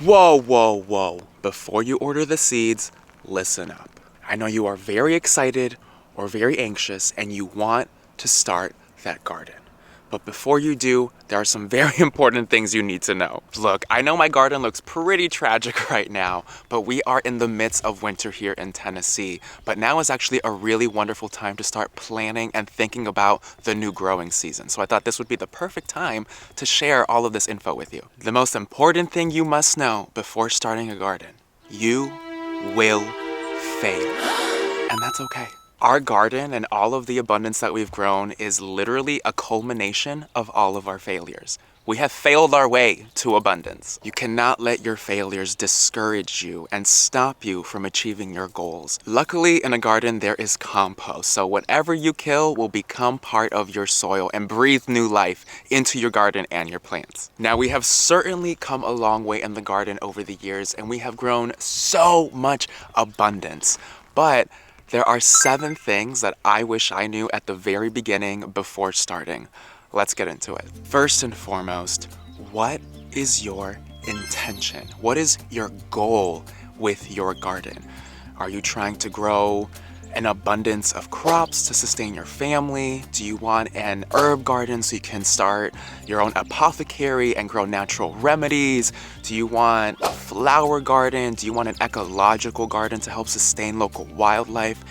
Whoa, whoa, whoa. Before you order the seeds, listen up. I know you are very excited or very anxious and you want to start that garden. But before you do, there are some very important things you need to know. Look, I know my garden looks pretty tragic right now, but we are in the midst of winter here in Tennessee. But now is actually a really wonderful time to start planning and thinking about the new growing season. So I thought this would be the perfect time to share all of this info with you. The most important thing you must know before starting a garden: you will fail. And that's okay. Our garden and all of the abundance that we've grown is literally a culmination of all of our failures. We have failed our way to abundance. You cannot let your failures discourage you and stop you from achieving your goals. Luckily, in a garden, there is compost. So whatever you kill will become part of your soil and breathe new life into your garden and your plants. Now, we have certainly come a long way in the garden over the years, and we have grown so much abundance. But there are 7 things that I wish I knew at the very beginning before starting. Let's get into it. First and foremost, what is your intention? What is your goal with your garden? Are you trying to grow an abundance of crops to sustain your family? Do you want an herb garden so you can start your own apothecary and grow natural remedies? Do you want a flower garden? Do you want an ecological garden to help sustain local wildlife?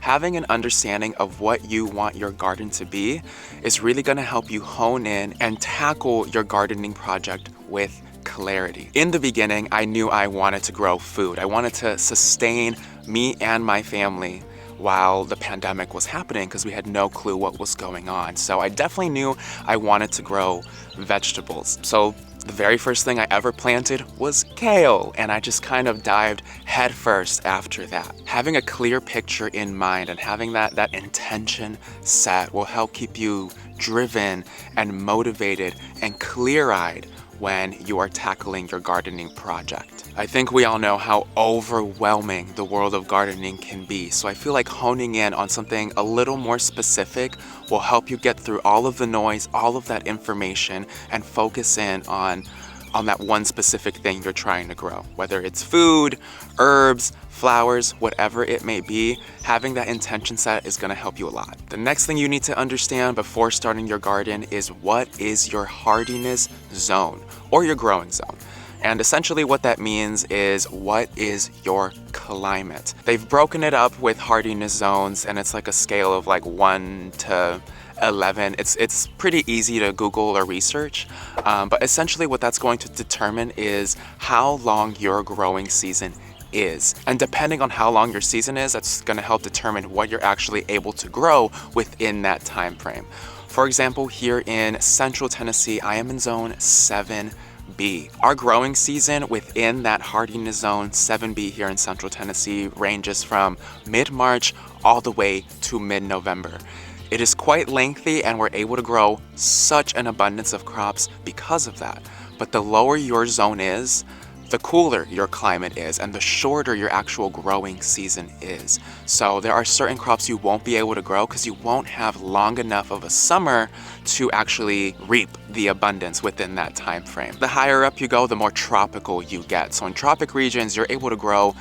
Having an understanding of what you want your garden to be is really going to help you hone in and tackle your gardening project with clarity. In the beginning, I knew I wanted to grow food. I wanted to sustain me and my family while the pandemic was happening because we had no clue what was going on. So I definitely knew I wanted to grow vegetables. So the very first thing I ever planted was kale, and I just kind of dived headfirst after that. Having a clear picture in mind and having that intention set will help keep you driven and motivated and clear-eyed when you are tackling your gardening project. I think we all know how overwhelming the world of gardening can be, so I feel like honing in on something a little more specific will help you get through all of the noise, all of that information, and focus in on that one specific thing you're trying to grow. Whether it's food, herbs, flowers, whatever it may be, having that intention set is gonna help you a lot. The next thing you need to understand before starting your garden is what is your hardiness zone or your growing zone. And essentially what that means is what is your climate. They've broken it up with hardiness zones, and it's like a scale of like 1 to 11. It's pretty easy to Google or research, but essentially what that's going to determine is how long your growing season is. And depending on how long your season is, that's going to help determine what you're actually able to grow within that time frame. For example, here in Central Tennessee, I am in zone 7B. Our growing season within that hardiness zone 7B here in Central Tennessee ranges from mid-March all the way to mid-November. It is quite lengthy, and we're able to grow such an abundance of crops because of that. But the lower your zone is, the cooler your climate is, and the shorter your actual growing season is. So there are certain crops you won't be able to grow because you won't have long enough of a summer to actually reap the abundance within that time frame. The higher up you go, the more tropical you get. So in tropic regions, you're able to grow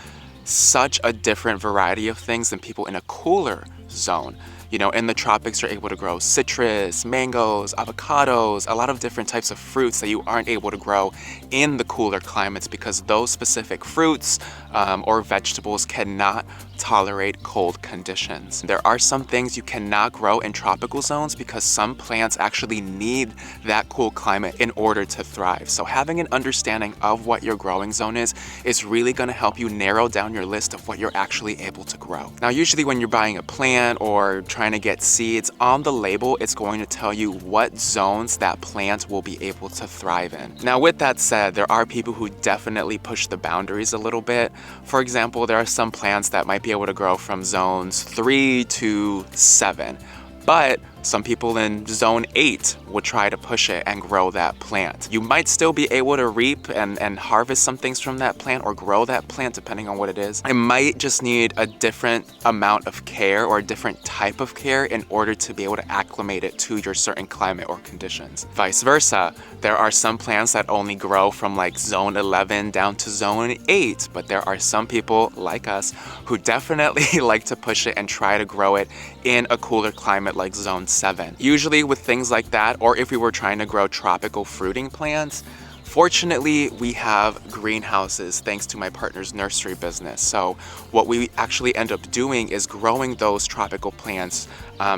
such a different variety of things than people in a cooler zone. You know, in the tropics, you're able to grow citrus, mangoes, avocados, a lot of different types of fruits that you aren't able to grow in the cooler climates because those specific fruits or vegetables cannot tolerate cold conditions. There are some things you cannot grow in tropical zones because some plants actually need that cool climate in order to thrive. So having an understanding of what your growing zone is really going to help you narrow down your list of what you're actually able to grow. Now, usually when you're buying a plant or trying to get seeds, on the label, it's going to tell you what zones that plant will be able to thrive in. Now, with that said, there are people who definitely push the boundaries a little bit. For example, there are some plants that might be able to grow from zones 3 to 7. But Some people in zone 8 would try to push it and grow that plant. You might still be able to reap and harvest some things from that plant or grow that plant depending on what it is. It might just need a different amount of care or a different type of care in order to be able to acclimate it to your certain climate or conditions. Vice versa, there are some plants that only grow from like zone 11 down to zone 8, but there are some people like us who definitely like to push it and try to grow it in a cooler climate like zone 7. Usually with things like that, or if we were trying to grow tropical fruiting plants, fortunately we have greenhouses thanks to my partner's nursery business. So what we actually end up doing is growing those tropical plants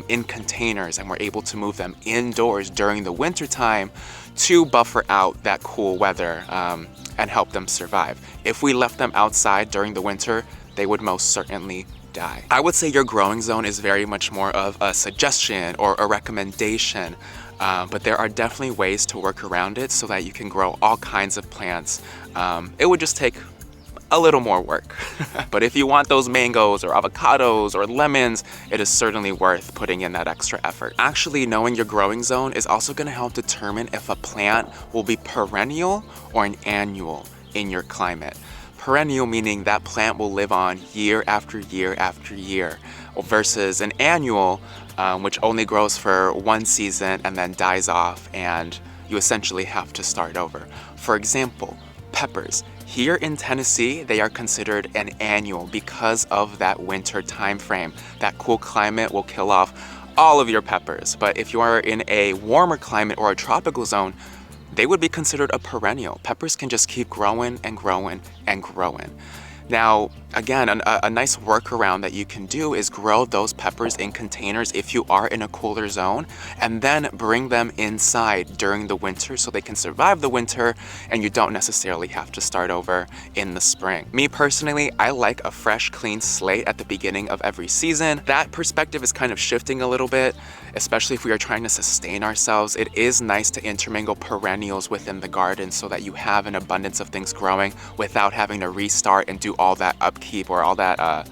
in containers, and we're able to move them indoors during the winter time to buffer out that cool weather and help them survive. If we left them outside during the winter, they would most certainly die. I would say your growing zone is very much more of a suggestion or a recommendation, but there are definitely ways to work around it so that you can grow all kinds of plants. It would just take a little more work. But if you want those mangoes or avocados or lemons, it is certainly worth putting in that extra effort. Actually, knowing your growing zone is also going to help determine if a plant will be perennial or an annual in your climate. Perennial meaning that plant will live on year after year after year, versus an annual, which only grows for one season and then dies off, and you essentially have to start over. For example, peppers. Here in Tennessee, they are considered an annual because of that winter time frame. That cool climate will kill off all of your peppers. But if you are in a warmer climate or a tropical zone, they would be considered a perennial. Peppers can just keep growing and growing and growing. Now, again, a nice workaround that you can do is grow those peppers in containers if you are in a cooler zone, and then bring them inside during the winter so they can survive the winter and you don't necessarily have to start over in the spring. Me personally, I like a fresh, clean slate at the beginning of every season. That perspective is kind of shifting a little bit, especially if we are trying to sustain ourselves. It is nice to intermingle perennials within the garden so that you have an abundance of things growing without having to restart and do all that upkeep or all that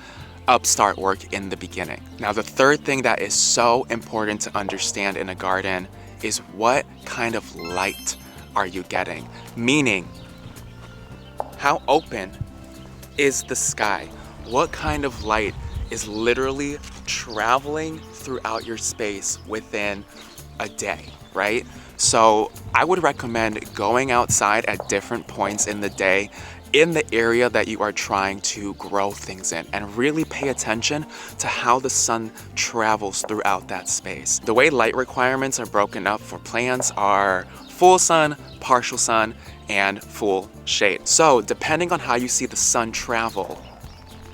upstart work in the beginning. Now, the third thing that is so important to understand in a garden is what kind of light are you getting? Meaning, how open is the sky? What kind of light is literally traveling throughout your space within a day, right? So I would recommend going outside at different points in the day in the area that you are trying to grow things in, and really pay attention to how the sun travels throughout that space. The way light requirements are broken up for plants are full sun, partial sun, and full shade. So depending on how you see the sun travel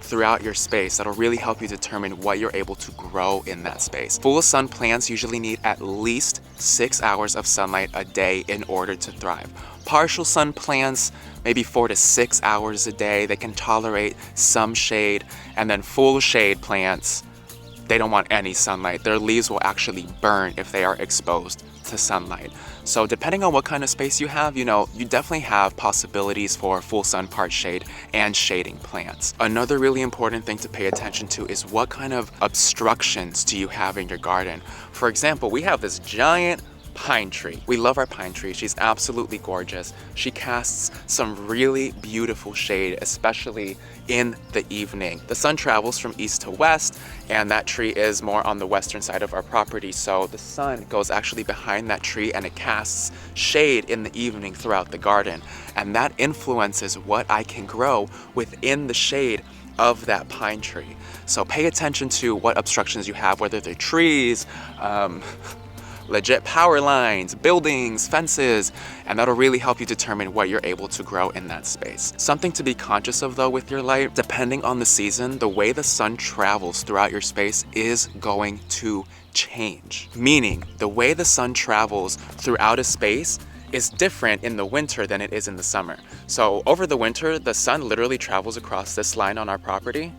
throughout your space, that'll really help you determine what you're able to grow in that space. Full sun plants usually need at least 6 hours of sunlight a day in order to thrive. Partial sun plants, maybe 4 to 6 hours a day. They can tolerate some shade. And then full shade plants, they don't want any sunlight. Their leaves will actually burn if they are exposed to sunlight. So depending on what kind of space you have, you definitely have possibilities for full sun, part shade, and shading plants. Another really important thing to pay attention to is what kind of obstructions do you have in your garden. For example, we have this giant pine tree. We love our pine tree. She's absolutely gorgeous. She casts some really beautiful shade, especially in the evening. The sun travels from east to west, and that tree is more on the western side of our property. So the sun goes actually behind that tree and it casts shade in the evening throughout the garden. And that influences what I can grow within the shade of that pine tree. So pay attention to what obstructions you have, whether they're trees, legit power lines, buildings, fences, and that'll really help you determine what you're able to grow in that space. Something to be conscious of though with your light, depending on the season, the way the sun travels throughout your space is going to change. Meaning, the way the sun travels throughout a space is different in the winter than it is in the summer. So over the winter, the sun literally travels across this line on our property.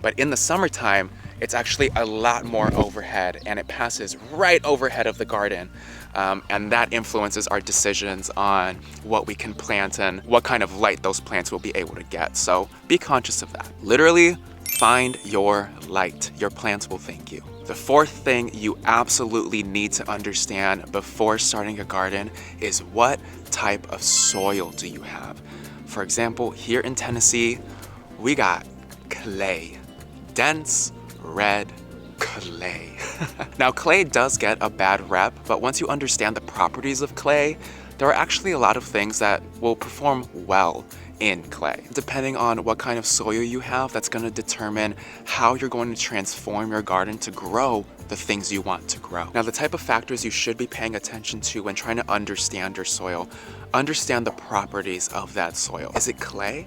But in the summertime, it's actually a lot more overhead, and it passes right overhead of the garden. And that influences our decisions on what we can plant and what kind of light those plants will be able to get. So be conscious of that. Literally, find your light. Your plants will thank you. The fourth thing you absolutely need to understand before starting a garden is what type of soil do you have? For example, here in Tennessee, we got clay. Dense, red clay. Now, clay does get a bad rep, but once you understand the properties of clay, there are actually a lot of things that will perform well in clay. Depending on what kind of soil you have, that's going to determine how you're going to transform your garden to grow the things you want to grow. Now, the type of factors you should be paying attention to when trying to understand your soil, understand the properties of that soil. Is it clay?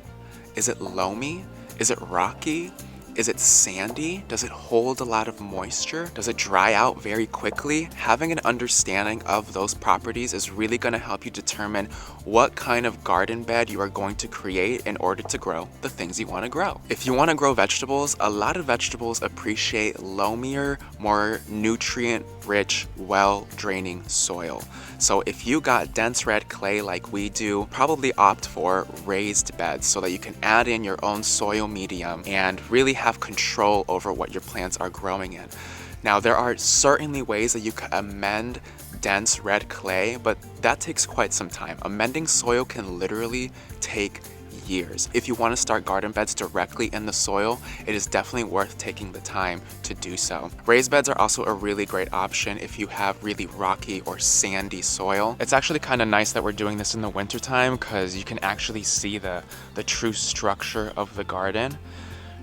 Is it loamy? Is it rocky? Is it sandy? Does it hold a lot of moisture? Does it dry out very quickly? Having an understanding of those properties is really going to help you determine what kind of garden bed you are going to create in order to grow the things you want to grow. If you want to grow vegetables, a lot of vegetables appreciate loamier, more nutrient-rich, well-draining soil. So if you got dense red clay like we do, probably opt for raised beds so that you can add in your own soil medium and really have control over what your plants are growing in. Now, there are certainly ways that you can amend dense red clay, but that takes quite some time. Amending soil can literally take years. If you want to start garden beds directly in the soil, it is definitely worth taking the time to do so. Raised beds are also a really great option if you have really rocky or sandy soil. It's actually kind of nice that we're doing this in the wintertime because you can actually see the true structure of the garden.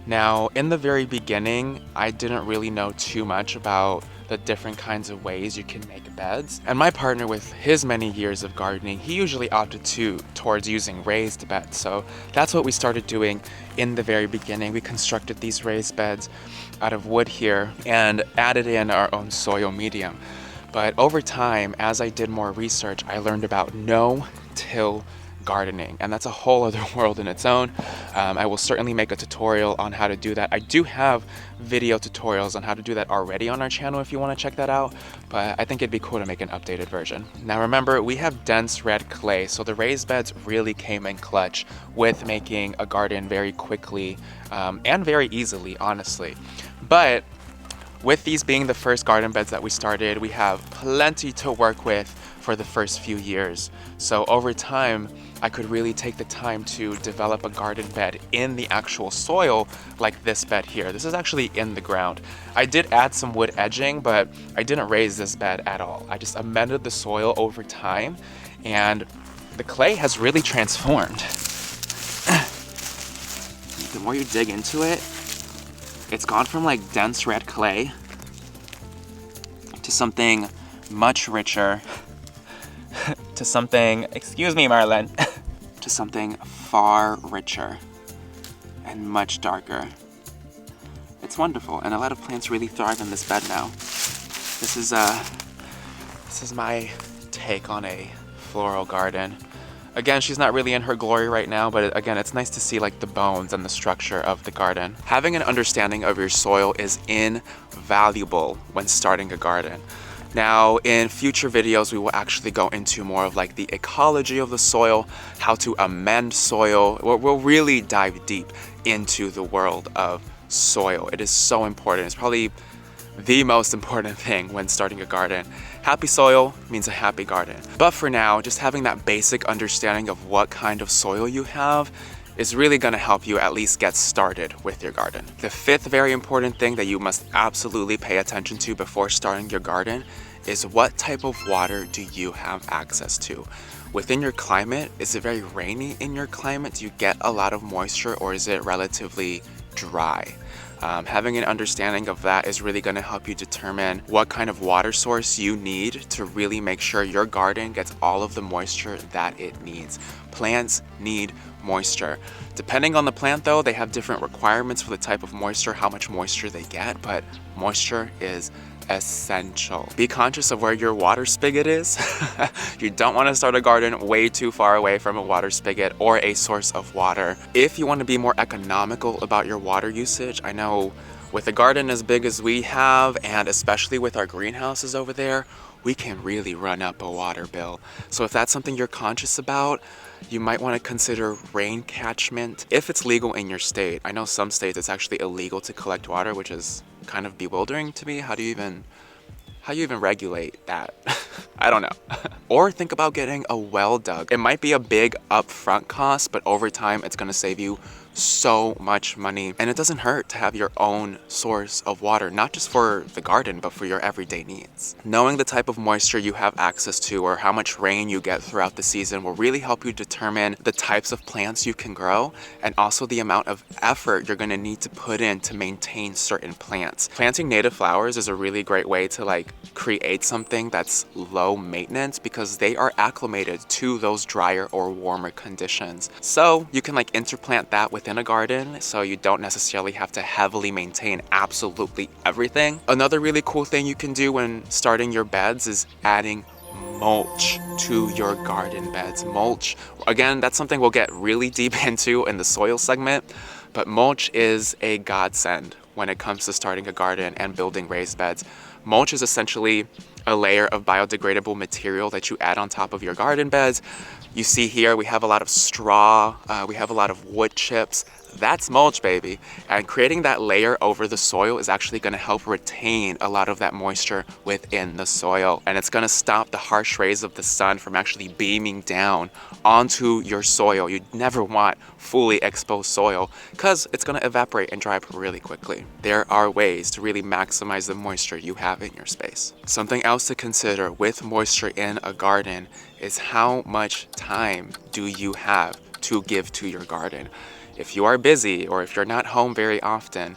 Now, in the very beginning, I didn't really know too much about the different kinds of ways you can make beds. And my partner, with his many years of gardening, he usually opted towards using raised beds. So that's what we started doing in the very beginning. We constructed these raised beds out of wood here and added in our own soil medium. But over time, as I did more research, I learned about no-till gardening, and that's a whole other world in its own. I will certainly make a tutorial on how to do that. I do have video tutorials on how to do that already on our channel if you want to check that out, but I think it'd be cool to make an updated version. Now remember, we have dense red clay, so the raised beds really came in clutch with making a garden very quickly and very easily, honestly. But with these being the first garden beds that we started, we have plenty to work with for the first few years. So over time, I could really take the time to develop a garden bed in the actual soil like this bed here. This is actually in the ground. I did add some wood edging, but I didn't raise this bed at all. I just amended the soil over time, and the clay has really transformed. The more you dig into it, it's gone from like dense red clay to something much richer, to something, excuse me, Marlon, to something far richer and much darker. It's wonderful, and a lot of plants really thrive in this bed now. This is my take on a floral garden. Again, she's not really in her glory right now, but again, it's nice to see like the bones and the structure of the garden. Having an understanding of your soil is invaluable when starting a garden. Now, in future videos, we will actually go into more of like the ecology of the soil, how to amend soil. We'll really dive deep into the world of soil. It is so important. It's probably the most important thing when starting a garden. Happy soil means a happy garden. But for now, just having that basic understanding of what kind of soil you have is really going to help you at least get started with your garden. The fifth very important thing that you must absolutely pay attention to before starting your garden is what type of water do you have access to? Within your climate, is it very rainy in your climate? Do you get a lot of moisture, or is it relatively dry? Having an understanding of that is really going to help you determine what kind of water source you need to really make sure your garden gets all of the moisture that it needs. Plants need moisture. Depending on the plant though, they have different requirements for the type of moisture, how much moisture they get, but moisture is essential. Be conscious of where your water spigot is. You don't want to start a garden way too far away from a water spigot or a source of water. If you want to be more economical about your water usage, I know with a garden as big as we have, and especially with our greenhouses over there, we can really run up a water bill. So if that's something you're conscious about, you might want to consider rain catchment if it's legal in your state. I know some states it's actually illegal to collect water, which is kind of bewildering to me. How do you even regulate that? I don't know. Or think about getting a well dug. It might be a big upfront cost, but over time it's gonna save you so much money. And it doesn't hurt to have your own source of water, not just for the garden, but for your everyday needs. Knowing the type of moisture you have access to or how much rain you get throughout the season will really help you determine the types of plants you can grow and also the amount of effort you're gonna need to put in to maintain certain plants. Planting native flowers is a really great way to create something that's low maintenance because they are acclimated to those drier or warmer conditions. So you can interplant that within a garden so you don't necessarily have to heavily maintain absolutely everything. Another really cool thing you can do when starting your beds is adding mulch to your garden beds. Mulch, again, that's something we'll get really deep into in the soil segment, but mulch is a godsend when it comes to starting a garden and building raised beds. Mulch is essentially a layer of biodegradable material that you add on top of your garden beds. You see here we have a lot of straw, we have a lot of wood chips. That's mulch, baby. And creating that layer over the soil is actually gonna help retain a lot of that moisture within the soil. And it's gonna stop the harsh rays of the sun from actually beaming down onto your soil. You'd never want fully exposed soil because it's gonna evaporate and dry up really quickly. There are ways to really maximize the moisture you have in your space. Something else to consider with moisture in a garden is how much time do you have to give to your garden. If you are busy or if you're not home very often,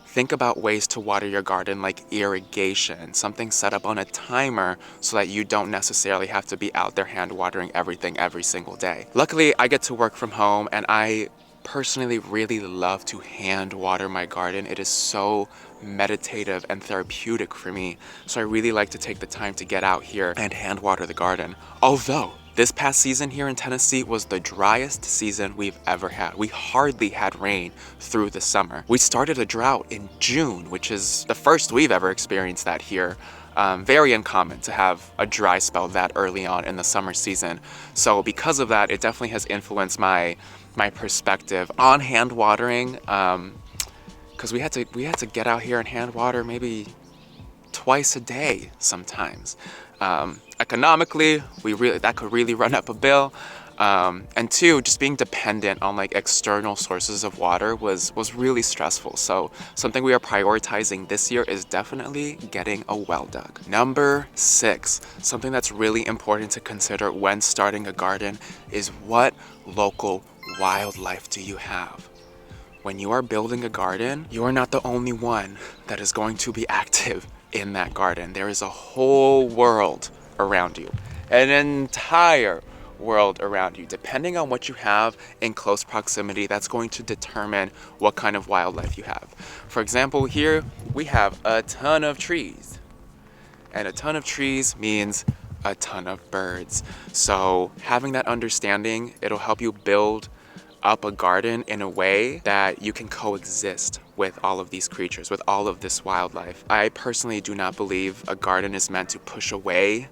think about ways to water your garden like irrigation, something set up on a timer so that you don't necessarily have to be out there hand watering everything every single day. Luckily, I get to work from home and I personally really love to hand water my garden. It is so meditative and therapeutic for me. So I really like to take the time to get out here and hand water the garden. Although this past season here in Tennessee was the driest season we've ever had. We hardly had rain through the summer. We started a drought in June, which is the first we've ever experienced that here. Very uncommon to have a dry spell that early on in the summer season. So because of that, it definitely has influenced my perspective on hand watering, because we had to get out here and hand water maybe twice a day sometimes. Economically, that could really run up a bill. And two, just being dependent on external sources of water was really stressful. So something we are prioritizing this year is definitely getting a well dug. Number 6, something that's really important to consider when starting a garden is what local wildlife do you have? When you are building a garden, you are not the only one that is going to be active in that garden. There is a whole world around you, an entire world around you. Depending on what you have in close proximity, that's going to determine what kind of wildlife you have. For example, here we have a ton of trees, and a ton of trees means a ton of birds. So having that understanding, it'll help you build up a garden in a way that you can coexist with all of these creatures, with all of this wildlife. I personally do not believe a garden is meant to push away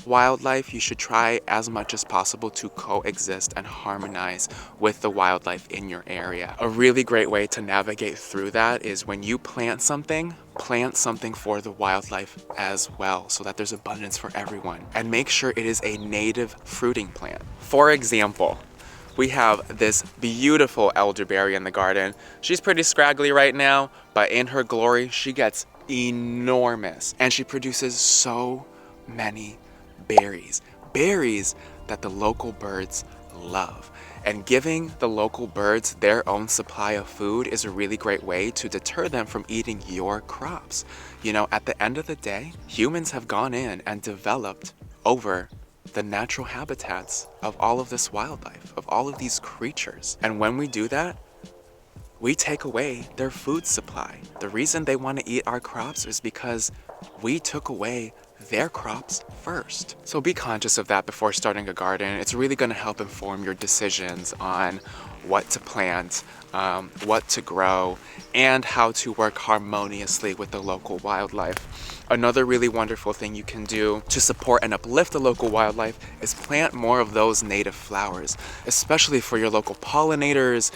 wildlife. You should try as much as possible to coexist and harmonize with the wildlife in your area. A really great way to navigate through that is when you plant something for the wildlife as well, so that there's abundance for everyone. And make sure it is a native fruiting plant. For example, we have this beautiful elderberry in the garden. She's pretty scraggly right now, but in her glory, she gets enormous. And she produces so many berries that the local birds love. And giving the local birds their own supply of food is a really great way to deter them from eating your crops. At the end of the day, humans have gone in and developed over the natural habitats of all of this wildlife, of all of these creatures. And when we do that, we take away their food supply. The reason they want to eat our crops is because we took away their crops first. So be conscious of that before starting a garden. It's really going to help inform your decisions on what to plant, what to grow, and how to work harmoniously with the local wildlife. Another really wonderful thing you can do to support and uplift the local wildlife is plant more of those native flowers, especially for your local pollinators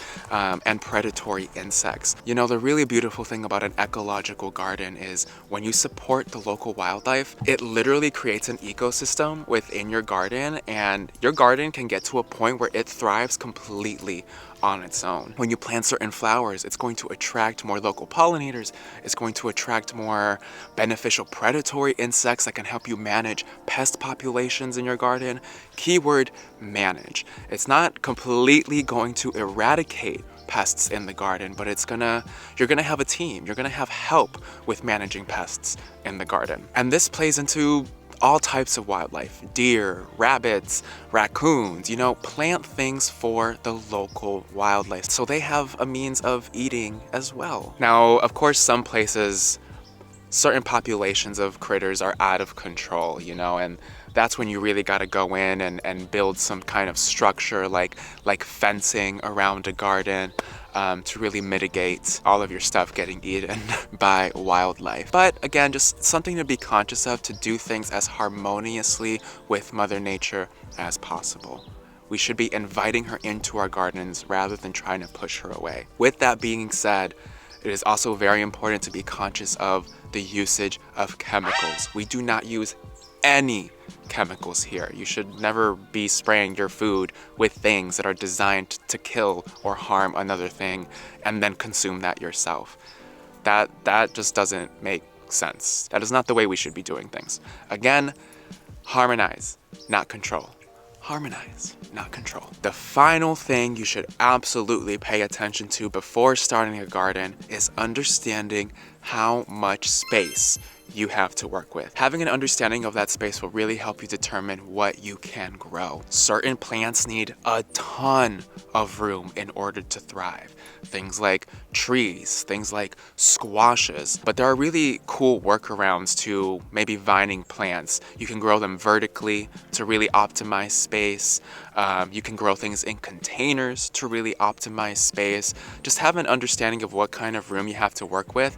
and predatory insects. You know, the really beautiful thing about an ecological garden is when you support the local wildlife, it literally creates an ecosystem within your garden, and your garden can get to a point where it thrives completely on its own. When you plant certain flowers, it's going to attract more local pollinators, it's going to attract more beneficial predatory insects that can help you manage pest populations in your garden. Keyword, manage. It's not completely going to eradicate pests in the garden, but you're gonna have a team, you're gonna have help with managing pests in the garden. And this plays into all types of wildlife, deer, rabbits, raccoons, you know, plant things for the local wildlife so they have a means of eating as well. Now, of course, some places, certain populations of critters are out of control, you know, and that's when you really got to go in and build some kind of structure like fencing around a garden to really mitigate all of your stuff getting eaten by wildlife. But again, just something to be conscious of, to do things as harmoniously with Mother Nature as possible. We should be inviting her into our gardens rather than trying to push her away. With that being said, it is also very important to be conscious of the usage of chemicals. We do not use any chemicals here. You should never be spraying your food with things that are designed to kill or harm another thing and then consume that yourself. That just doesn't make sense. That is not the way we should be doing things. Again, harmonize, not control. Harmonize, not control. The final thing you should absolutely pay attention to before starting a garden is understanding how much space you have to work with. Having an understanding of that space will really help you determine what you can grow. Certain plants need a ton of room in order to thrive. Things like trees, things like squashes. But there are really cool workarounds to maybe vining plants. You can grow them vertically to really optimize space. You can grow things in containers to really optimize space. Just have an understanding of what kind of room you have to work with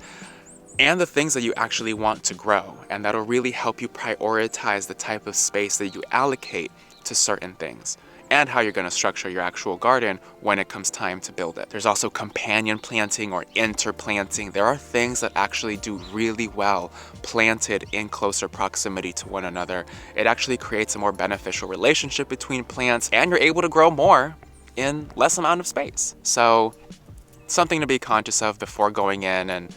and the things that you actually want to grow, and that'll really help you prioritize the type of space that you allocate to certain things and how you're going to structure your actual garden when it comes time to build it. There's also companion planting or interplanting. There are things that actually do really well planted in closer proximity to one another. It actually creates a more beneficial relationship between plants, and you're able to grow more in less amount of space. So something to be conscious of before going in and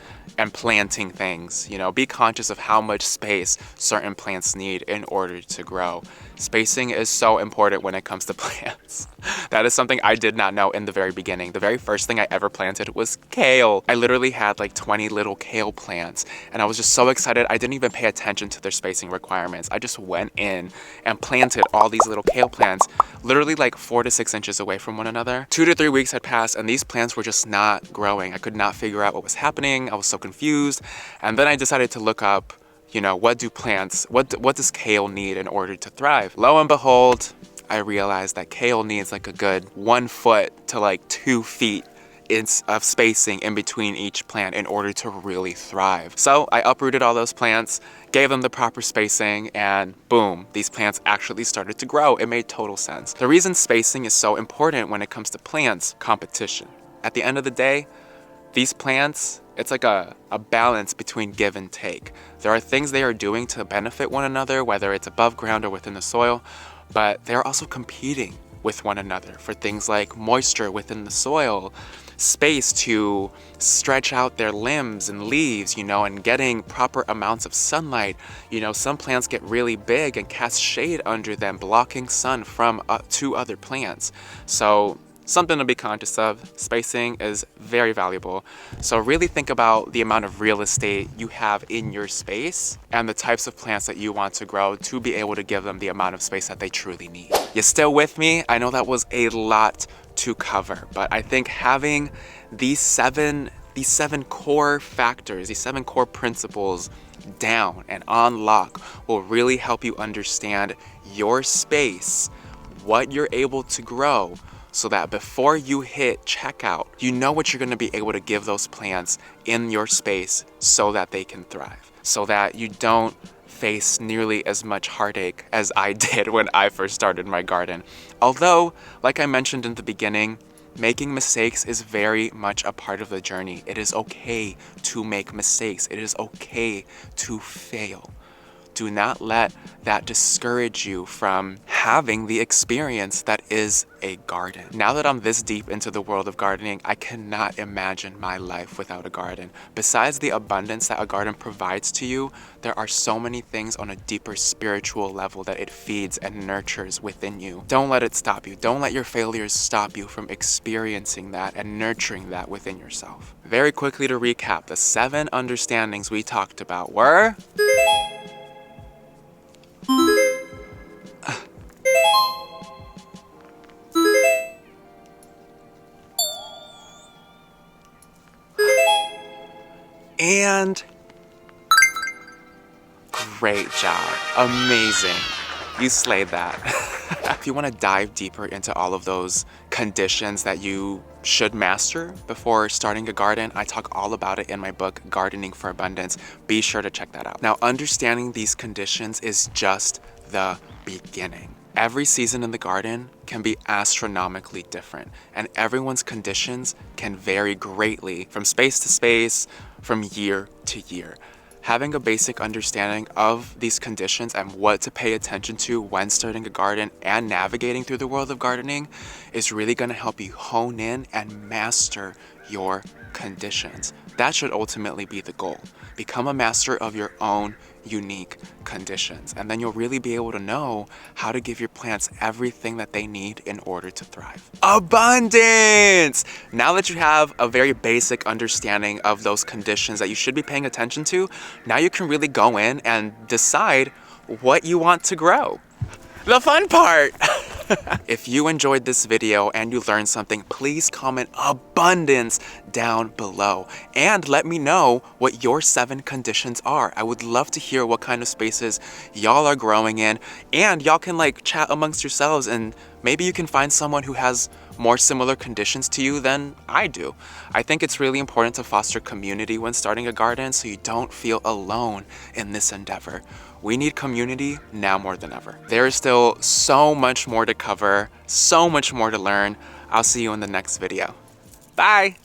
planting things. You know, be conscious of how much space certain plants need in order to grow. Spacing is so important when it comes to plants. That is something I did not know in the very beginning. The very first thing I ever planted was kale. I literally had like 20 little kale plants, and I was just so excited. I didn't even pay attention to their spacing requirements. I just went in and planted all these little kale plants, literally like 4 to 6 inches away from one another. 2 to 3 weeks had passed, and these plants were just not growing. I could not figure out what was happening. I was so confused. And then I decided to look up, you know, what does kale need in order to thrive? Lo and behold, I realized that kale needs like a good 1 foot to like 2 feet of spacing in between each plant in order to really thrive. So I uprooted all those plants, gave them the proper spacing, and boom, these plants actually started to grow. It made total sense. The reason spacing is so important when it comes to plants, competition. At the end of the day, these plants, it's like a balance between give and take. There are things they are doing to benefit one another, whether it's above ground or within the soil, but they're also competing with one another for things like moisture within the soil, space to stretch out their limbs and leaves, you know, and getting proper amounts of sunlight. You know, some plants get really big and cast shade under them, blocking sun from to other plants. So something to be conscious of. Spacing is very valuable. So really think about the amount of real estate you have in your space and the types of plants that you want to grow to be able to give them the amount of space that they truly need. You still with me? I know that was a lot to cover, but I think having these seven core factors, these 7 core principles down and on lock will really help you understand your space, what you're able to grow so that before you hit checkout, you know what you're going to be able to give those plants in your space so that they can thrive, so that you don't face nearly as much heartache as I did when I first started my garden. Although, like I mentioned in the beginning, making mistakes is very much a part of the journey. It is okay to make mistakes. It is okay to fail. Do not let that discourage you from having the experience that is a garden. Now that I'm this deep into the world of gardening, I cannot imagine my life without a garden. Besides the abundance that a garden provides to you, there are so many things on a deeper spiritual level that it feeds and nurtures within you. Don't let it stop you. Don't let your failures stop you from experiencing that and nurturing that within yourself. Very quickly to recap, the 7 understandings we talked about were... And great job. Amazing. You slayed that. If you want to dive deeper into all of those conditions that you should master before starting a garden, I talk all about it in my book, Gardening for Abundance. Be sure to check that out. Now, understanding these conditions is just the beginning. Every season in the garden can be astronomically different, and everyone's conditions can vary greatly from space to space, from year to year. Having a basic understanding of these conditions and what to pay attention to when starting a garden and navigating through the world of gardening is really going to help you hone in and master your conditions. That should ultimately be the goal. Become a master of your own unique conditions, and then you'll really be able to know how to give your plants everything that they need in order to thrive. Abundance! Now that you have a very basic understanding of those conditions that you should be paying attention to, now you can really go in and decide what you want to grow. The fun part! If you enjoyed this video and you learned something, please comment abundance down below and let me know what your 7 conditions are. I would love to hear what kind of spaces y'all are growing in, and y'all can like chat amongst yourselves, and maybe you can find someone who has more similar conditions to you than I do. I think it's really important to foster community when starting a garden so you don't feel alone in this endeavor. We need community now more than ever. There is still so much more to cover, so much more to learn. I'll see you in the next video. Bye!